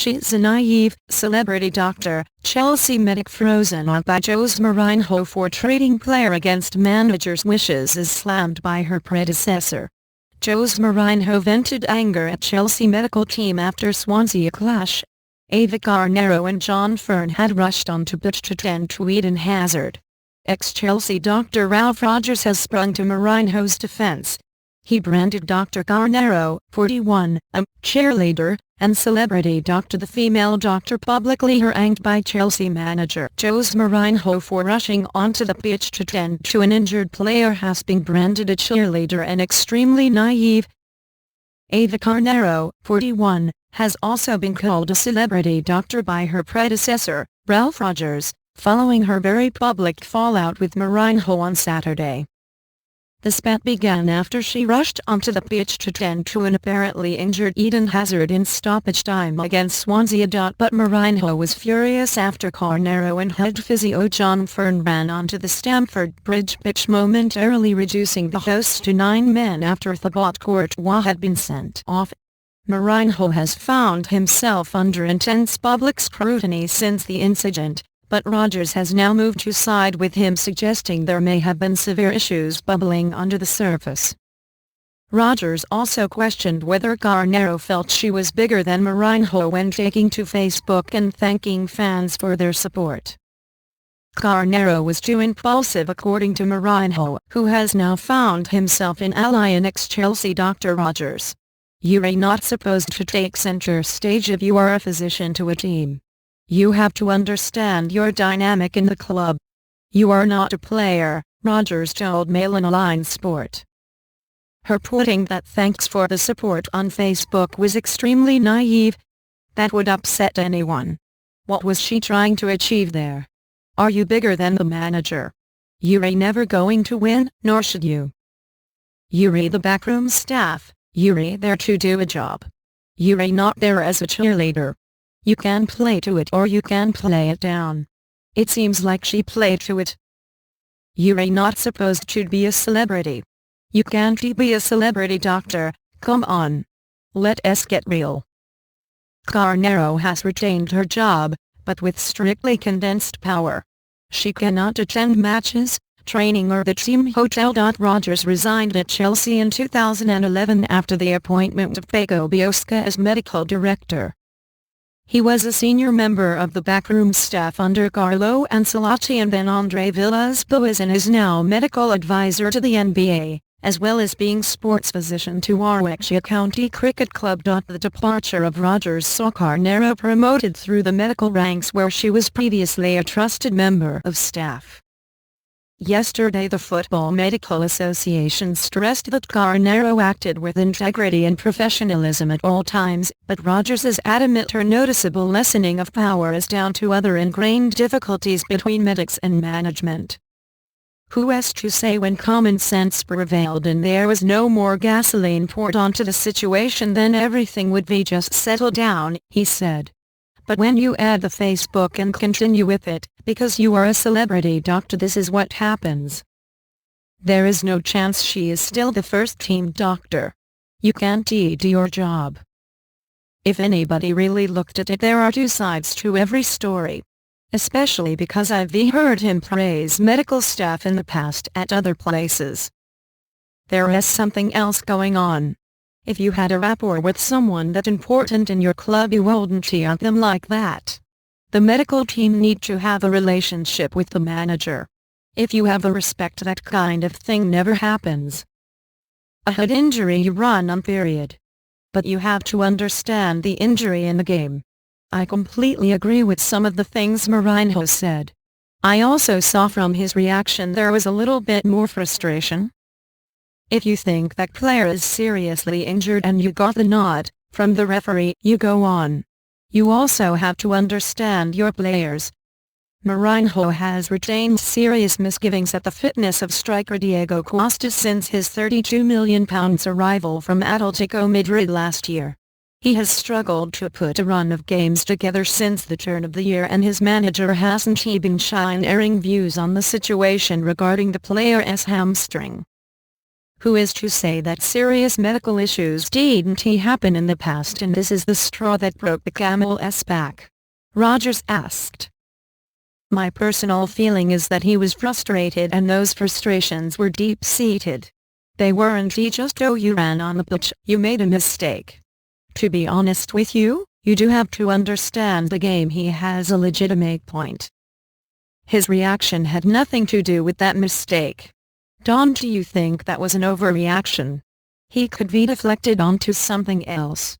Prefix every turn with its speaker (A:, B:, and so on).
A: She's a naive celebrity doctor, Chelsea medic frozen on by Jose Mourinho for trading player against manager's wishes is slammed by her predecessor. Jose Mourinho vented anger at Chelsea medical team after Swansea clash. Ava Garnero and John Fern had rushed onto pitch to tend to Eden Hazard. Ex-Chelsea doctor Ralph Rogers has sprung to Mourinho's defense. He branded Dr. Garnero, 41, a cheerleader, and celebrity doctor the female doctor publicly harangued by Chelsea manager Jose Mourinho for rushing onto the pitch to tend to an injured player has been branded a cheerleader and extremely naive. Ava Garnero, 41, has also been called a celebrity doctor by her predecessor, Ralph Rogers, following her very public fallout with Mourinho on Saturday. The spat began after she rushed onto the pitch to tend to an apparently injured Eden Hazard in stoppage time against Swansea. But Mourinho was furious after Garnero and head physio John Fern ran onto the Stamford Bridge pitch, momentarily reducing the hosts to 9 men after Thibaut Courtois had been sent off. Mourinho has found himself under intense public scrutiny since the incident, but Rogers has now moved to side with him, suggesting there may have been severe issues bubbling under the surface. Rogers also questioned whether Garnero felt she was bigger than Mourinho when taking to Facebook and thanking fans for their support. Garnero was too impulsive according to Mourinho, who has now found himself in ally in ex-Chelsea Dr. Rogers. "You're not supposed to take center stage if you are a physician to a team. You have to understand your dynamic in the club. You are not a player," Rogers told Mail and Align Sport. Her putting that thanks for the support on Facebook was extremely naive. That would upset anyone. What was she trying to achieve there? Are you bigger than the manager? You're never going to win, nor should you. You're the backroom staff, you're there to do a job. You're not there as a cheerleader. You can play to it or you can play it down. It seems like she played to it. You're not supposed to be a celebrity. You can't be a celebrity doctor, come on. Let's get real. Garnero has retained her job, but with strictly condensed power. She cannot attend matches, training or the team hotel. Rogers resigned at Chelsea in 2011 after the appointment of Paco Biosca as medical director. He was a senior member of the backroom staff under Carlo Ancelotti and then Andre Villas-Boas, and is now medical advisor to the NBA, as well as being sports physician to Warwickshire County Cricket Club. The departure of Rogers saw Garnero promoted through the medical ranks where she was previously a trusted member of staff. Yesterday the Football Medical Association stressed that Garnero acted with integrity and professionalism at all times, but Rogers is adamant her noticeable lessening of power is down to other ingrained difficulties between medics and management. "Who is to say when common sense prevailed and there was no more gasoline poured onto the situation, then everything would be just settled down," he said. "But when you add the Facebook and continue with it, because you are a celebrity doctor, this is what happens. There is no chance she is still the first-team doctor. You can't do your job." If anybody really looked at it, there are two sides to every story. Especially because I've heard him praise medical staff in the past at other places. There is something else going on. If you had a rapport with someone that important in your club, you wouldn't treat them like that. The medical team need to have a relationship with the manager. If you have a respect, that kind of thing never happens. A head injury, you run on, period. But you have to understand the injury in the game. I completely agree with some of the things Mourinho said. I also saw from his reaction there was a little bit more frustration. If you think that player is seriously injured and you got the nod from the referee, you go on. You also have to understand your players. Mourinho has retained serious misgivings at the fitness of striker Diego Costa since his £32 million arrival from Atletico Madrid last year. He has struggled to put a run of games together since the turn of the year, and his manager hasn't been shy in airing views on the situation regarding the player's hamstring. Who is to say that serious medical issues didn't happen in the past and this is the straw that broke the camel's back? Rogers asked. My personal feeling is that he was frustrated and those frustrations were deep-seated. They weren't just you ran on the pitch, you made a mistake. To be honest with you, you do have to understand the game. He has a legitimate point. His reaction had nothing to do with that mistake. Don't you think that was an overreaction? He could be deflected onto something else.